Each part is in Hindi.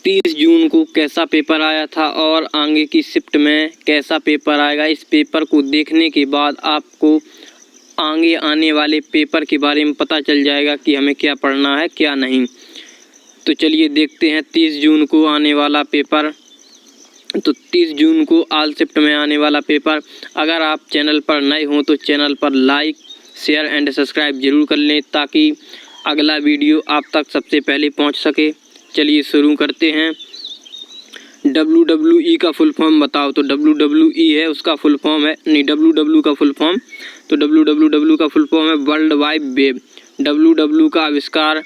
30 जून को कैसा पेपर आया था और आगे की शिफ्ट में कैसा पेपर आएगा, इस पेपर को देखने के बाद आपको आगे आने वाले पेपर के बारे में पता चल जाएगा कि हमें क्या पढ़ना है क्या नहीं। तो चलिए देखते हैं 30 जून को आने वाला पेपर। तो 30 जून को ऑल शिफ्ट में आने वाला पेपर। अगर आप चैनल पर नए हों तो चैनल पर लाइक शेयर एंड सब्सक्राइब जरूर कर लें ताकि अगला वीडियो आप तक सबसे पहले पहुंच सके। चलिए शुरू करते हैं। WWE का फुल फॉर्म बताओ। तो WWE है, उसका फुल फॉर्म है, नहीं WW का फुल फॉर्म, तो WWW का फुल फॉर्म है वर्ल्ड वाइड वेब। WW का आविष्कार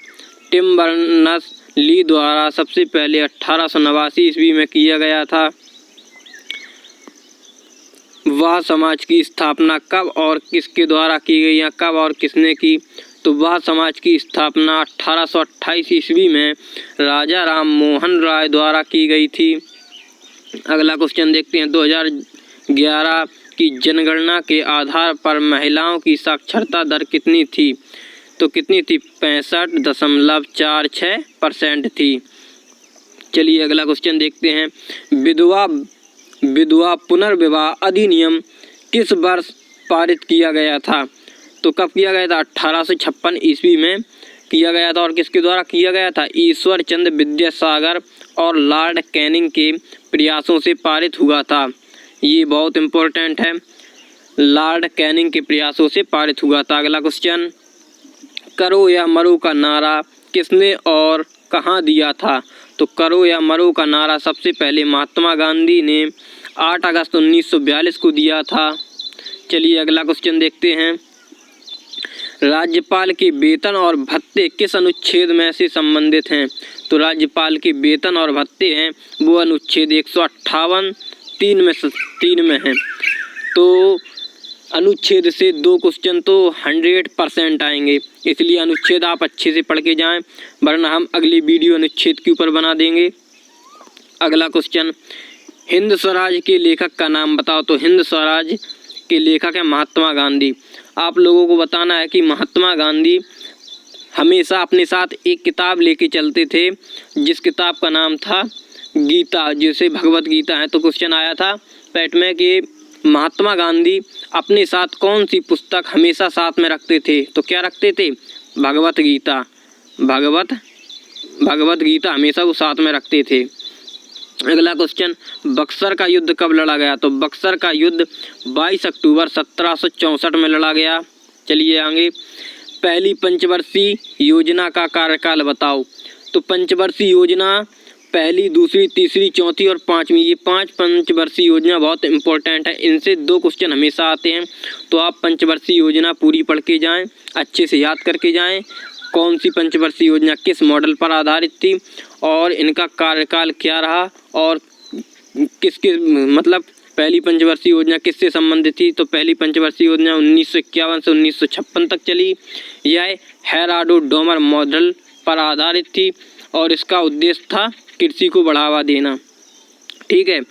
टिम बर्नर्स ली द्वारा सबसे पहले 1889 ईस्वी में किया गया था। वह समाज की स्थापना कब और किसके द्वारा की गई या कब और किसने की? तो वह समाज की स्थापना 1828 ईस्वी में राजा राम मोहन राय द्वारा की गई थी। अगला क्वेश्चन देखते हैं। 2011 की जनगणना के आधार पर महिलाओं की साक्षरता दर कितनी थी? तो कितनी थी? 65.46% थी। चलिए अगला क्वेश्चन देखते हैं। विधवा पुनर्विवाह अधिनियम किस वर्ष पारित किया गया था? तो कब किया गया था? 1856 ईस्वी में किया गया था। और किसके द्वारा किया गया था? ईश्वर चंद्र विद्यासागर और लॉर्ड कैनिंग के प्रयासों से पारित हुआ था। ये बहुत इम्पोर्टेंट है, लॉर्ड कैनिंग के प्रयासों से पारित हुआ था। अगला क्वेश्चन, करो या मरो का नारा किसने और कहाँ दिया था? तो करो या मरो का नारा सबसे पहले महात्मा गांधी ने 8 अगस्त 1942 को दिया था। चलिए अगला क्वेश्चन देखते हैं। राज्यपाल के वेतन और भत्ते किस अनुच्छेद में से संबंधित हैं? तो राज्यपाल के वेतन और भत्ते हैं वो अनुच्छेद 158 3 में हैं। तो अनुच्छेद से 2 क्वेश्चन तो 100% आएंगे, इसलिए अनुच्छेद आप अच्छे से पढ़ के जाएं, वरना हम अगली वीडियो अनुच्छेद के ऊपर बना देंगे। अगला क्वेश्चन, हिंद स्वराज के लेखक का नाम बताओ। तो हिंद स्वराज के लेखक है महात्मा गांधी। आप लोगों को बताना है कि महात्मा गांधी हमेशा अपने साथ एक किताब लेके चलते थे जिस किताब का नाम था गीता, जैसे भगवत गीता है। तो क्वेश्चन आया था पैट में कि महात्मा गांधी अपने साथ कौन सी पुस्तक हमेशा साथ में रखते थे? तो क्या रखते थे? भगवत गीता। भगवत गीता हमेशा वो साथ में रखते थे। अगला क्वेश्चन, बक्सर का युद्ध कब लड़ा गया? तो बक्सर का युद्ध 22 अक्टूबर 1764 में लड़ा गया। चलिए आगे, पहली पंचवर्षीय योजना का कार्यकाल बताओ। तो पंचवर्षीय योजना पहली, दूसरी, तीसरी, चौथी और 5वीं, ये 5 पंचवर्षीय योजना बहुत इंपॉर्टेंट है। इनसे 2 क्वेश्चन हमेशा आते हैं, तो आप पंचवर्षीय योजना पूरी पढ़ के जाएं, अच्छे से याद करके जाएं। कौन सी पंचवर्षीय योजना किस मॉडल पर आधारित थी और इनका कार्यकाल क्या रहा और किसके मतलब पहली पंचवर्षीय योजना किससे संबंधित थी? तो पहली पंचवर्षीय योजना 1951 से 1956 तक चली। यह हेराडो डोमर मॉडल पर आधारित थी और इसका उद्देश्य था कृषि को बढ़ावा देना, ठीक है।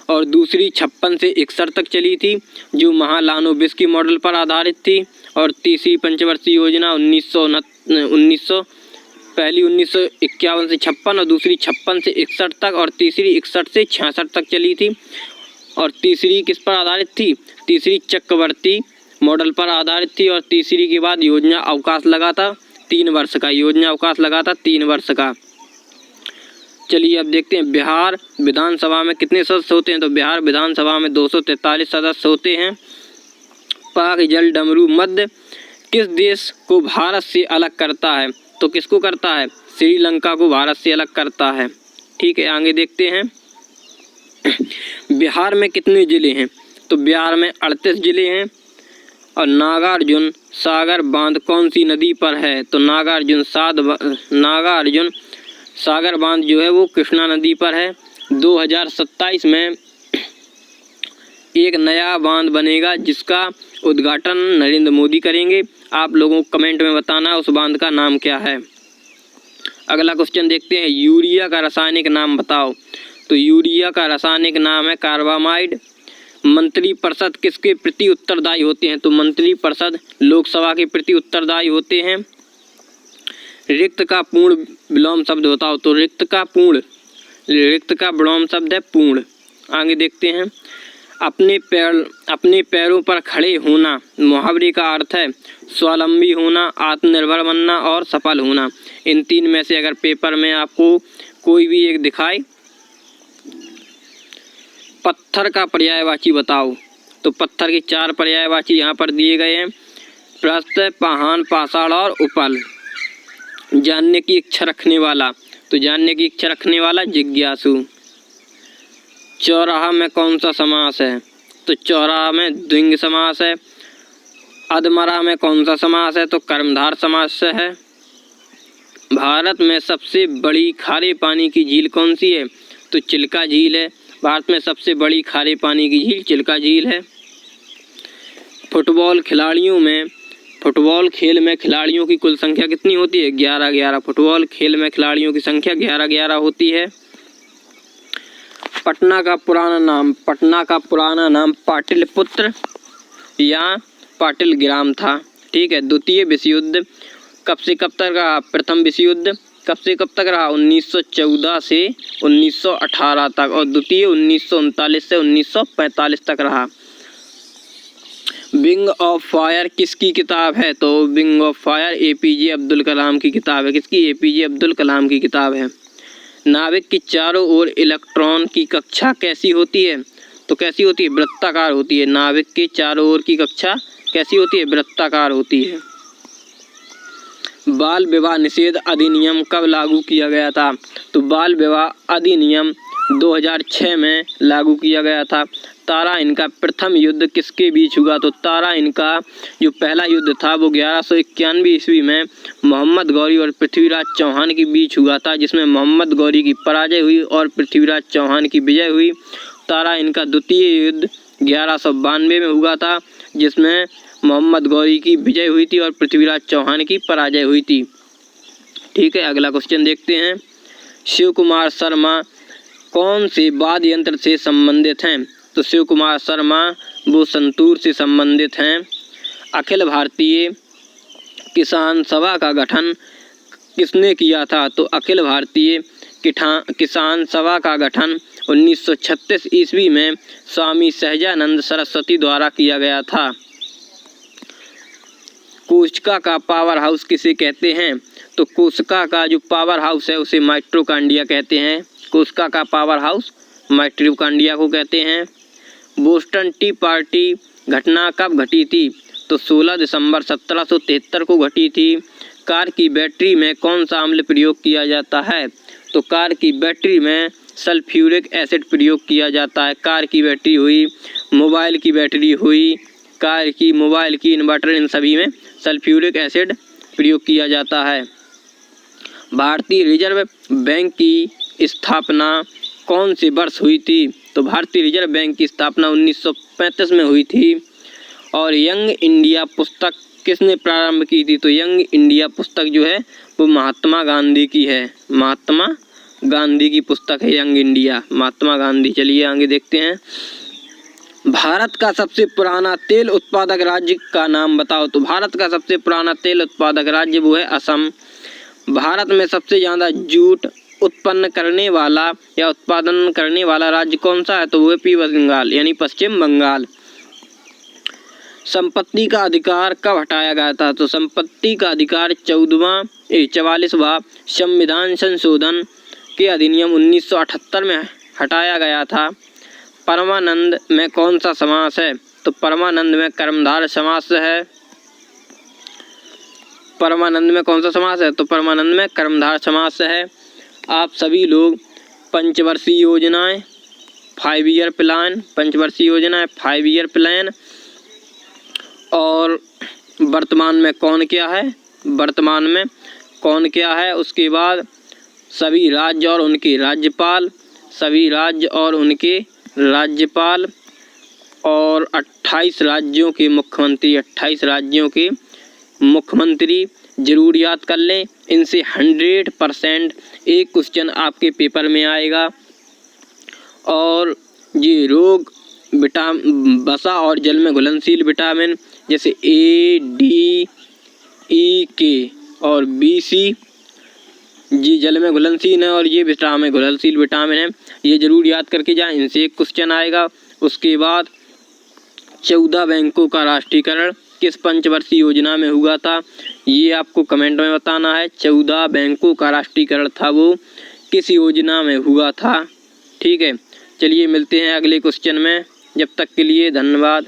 और दूसरी 56 से 61 तक चली थी जो महालानोबिस्की मॉडल पर आधारित थी। और तीसरी पंचवर्षीय योजना 1951 से 56 और दूसरी 56 से 61 तक और तीसरी 61 से 66 तक चली थी। और तीसरी किस पर आधारित थी? तीसरी चक्रवर्ती मॉडल पर आधारित थी। और तीसरी के बाद योजना अवकाश लगा था 3 वर्ष का, योजना अवकाश लगा था 3 वर्ष का। चलिए अब देखते हैं बिहार विधानसभा में कितने सदस्य होते हैं? तो बिहार विधानसभा में 243 सदस्य होते हैं। पाक जल डमरू मध्य किस देश को भारत से अलग करता है? तो किसको करता है? श्रीलंका को भारत से अलग करता है, ठीक है। आगे देखते हैं बिहार में कितने ज़िले हैं? तो बिहार में 38 ज़िले हैं। और नागार्जुन सागर बांध कौन सी नदी पर है? तो नागार्जुन सागर बांध जो है वो कृष्णा नदी पर है। 2027 में एक नया बांध बनेगा जिसका उद्घाटन नरेंद्र मोदी करेंगे। आप लोगों को कमेंट में बताना उस बांध का नाम क्या है। अगला क्वेश्चन देखते हैं, यूरिया का रासायनिक नाम बताओ। तो यूरिया का रासायनिक नाम है कार्बामाइड। मंत्रिपरिषद किसके प्रति उत्तरदायी होते हैं? तो मंत्रिपरिषद लोकसभा के प्रति उत्तरदायी होते हैं। रिक्त का पूर्ण विलोम शब्द बताओ। तो रिक्त का पूर्ण रिक्त का विलोम शब्द है पूर्ण। आगे देखते हैं, अपने पैरों पर खड़े होना मुहावरे का अर्थ है स्वावलंबी होना, आत्मनिर्भर बनना और सफल होना। इन तीन में से अगर पेपर में आपको कोई भी एक दिखाए, पत्थर का पर्यायवाची बताओ, तो पत्थर के 4 पर्यायवाची यहाँ पर दिए गए हैं, प्रस्थ, पाषाण, पाषाण और उपल। जानने की इच्छा रखने वाला, तो जानने की इच्छा रखने वाला जिज्ञासु। चौराहा में कौन सा समास है, तो चौराहा में द्विंग समास है। अधमरा में कौन सा समास है, तो कर्मधार समास है। भारत में सबसे बड़ी खारे पानी की झील कौन सी है, तो चिल्का झील है। भारत में सबसे बड़ी खारे पानी की झील चिल्का झील है। फुटबॉल खेल में खिलाड़ियों की कुल संख्या कितनी होती है, 11-11। फुटबॉल खेल में खिलाड़ियों की संख्या 11-11 होती है। पटना का पुराना नाम पाटलिपुत्र या पाटलिग्राम था। ठीक है। द्वितीय विश्व युद्ध कब से कब तक रहा, प्रथम विश्व युद्ध कब से कब तक रहा, 1914 से 1918 तक, और द्वितीय 1939 से 1945 तक रहा। विंग ऑफ फायर किसकी किताब है, तो wing of fire APJ Abdul Kalam की किताब है। किसकी, APJ अब्दुल कलाम की किताब है। नाविक की चारों ओर इलेक्ट्रॉन की कक्षा कैसी होती है, तो कैसी होती है, वृत्ताकार होती है। नाविक के चारों ओर की कक्षा कैसी होती है, वृत्ताकार होती है। बाल विवाह निषेध अधिनियम कब लागू किया गया था, तो बाल विवाह अधिनियम 2006 में लागू किया गया था। तारा इनका प्रथम युद्ध किसके बीच हुआ, तो तारा इनका जो पहला युद्ध था वो 1191 ईस्वी में मोहम्मद गौरी और पृथ्वीराज चौहान के बीच हुआ था, जिसमें मोहम्मद गौरी की पराजय हुई और पृथ्वीराज चौहान की विजय हुई। तारा इनका द्वितीय युद्ध 1192 में हुआ था, जिसमें मोहम्मद गौरी की विजय हुई थी और पृथ्वीराज चौहान की पराजय हुई थी। ठीक है। अगला क्वेश्चन देखते हैं, शिव कुमार शर्मा कौन से वाद्य यंत्र से संबंधित हैं, तो शिव कुमार शर्मा वो संतूर से संबंधित हैं। अखिल भारतीय किसान सभा का गठन किसने किया था, तो अखिल भारतीय किसान सभा का गठन 1936 ईस्वी में स्वामी सहजानंद सरस्वती द्वारा किया गया था। कोशिका का पावर हाउस किसे कहते हैं, तो कोशिका का जो पावर हाउस है उसे माइटोकॉन्ड्रिया कहते हैं। कोशिका का पावर हाउस माइटोकॉन्ड्रिया को कहते हैं। बोस्टन टी पार्टी घटना कब घटी थी, तो 16 दिसंबर 1773 को घटी थी। कार की बैटरी में कौन सा अम्ल प्रयोग किया जाता है, तो कार की बैटरी में सल्फ्यूरिक एसिड प्रयोग किया जाता है। कार की बैटरी हुई, मोबाइल की बैटरी हुई, कार की, मोबाइल की, इन्वर्टर, इन सभी में सल्फ्यूरिक एसिड प्रयोग किया जाता है। भारतीय रिजर्व बैंक की स्थापना कौन से वर्ष हुई थी, तो भारतीय रिजर्व बैंक की स्थापना 1935 में हुई थी। और यंग इंडिया पुस्तक किसने प्रारंभ की थी, तो यंग इंडिया पुस्तक जो है वो महात्मा गांधी की है। महात्मा गांधी की पुस्तक है यंग इंडिया, महात्मा गांधी। चलिए आगे देखते हैं, भारत का सबसे पुराना तेल उत्पादक राज्य का नाम बताओ, तो भारत का सबसे पुराना तेल उत्पादक राज्य वो है असम। भारत में सबसे ज़्यादा जूट उत्पन्न करने वाला या उत्पादन करने वाला राज्य कौन सा है, तो वो है बंगाल यानी पश्चिम बंगाल। संपत्ति का अधिकार कब हटाया गया था, तो संपत्ति का अधिकार 44वां संविधान संशोधन के अधिनियम 1978 में हटाया गया था। परमानंद में कौन सा समास है, तो परमानंद में कर्मधार समास है। परमानंद में कौन सा समास है, तो परमानंद में कर्मधार समास है। आप सभी लोग पंचवर्षीय योजनाएं 5 ईयर प्लान, पंचवर्षीय योजनाएं 5 ईयर प्लान और वर्तमान में कौन क्या है, वर्तमान में कौन क्या है, उसके बाद सभी राज्य और उनके राज्यपाल, सभी राज्य और उनके राज्यपाल और 28 राज्यों के मुख्यमंत्री, 28 राज्यों के मुख्यमंत्री जरूर याद कर लें। इनसे 100% एक क्वेश्चन आपके पेपर में आएगा। और ये रोग वसा और जल में घुलनशील विटामिन जैसे A, D, E, K और BC जी जल में घुलनशील है और ये विटामिन घुलनशील विटामिन है, ये जरूर याद करके जाएं, इनसे एक क्वेश्चन आएगा। उसके बाद 14 बैंकों का राष्ट्रीयकरण किस पंचवर्षीय योजना में हुआ था, ये आपको कमेंट में बताना है। 14 बैंकों का राष्ट्रीयकरण था वो किस योजना में हुआ था। ठीक है, चलिए मिलते हैं अगले क्वेश्चन में, जब तक के लिए धन्यवाद।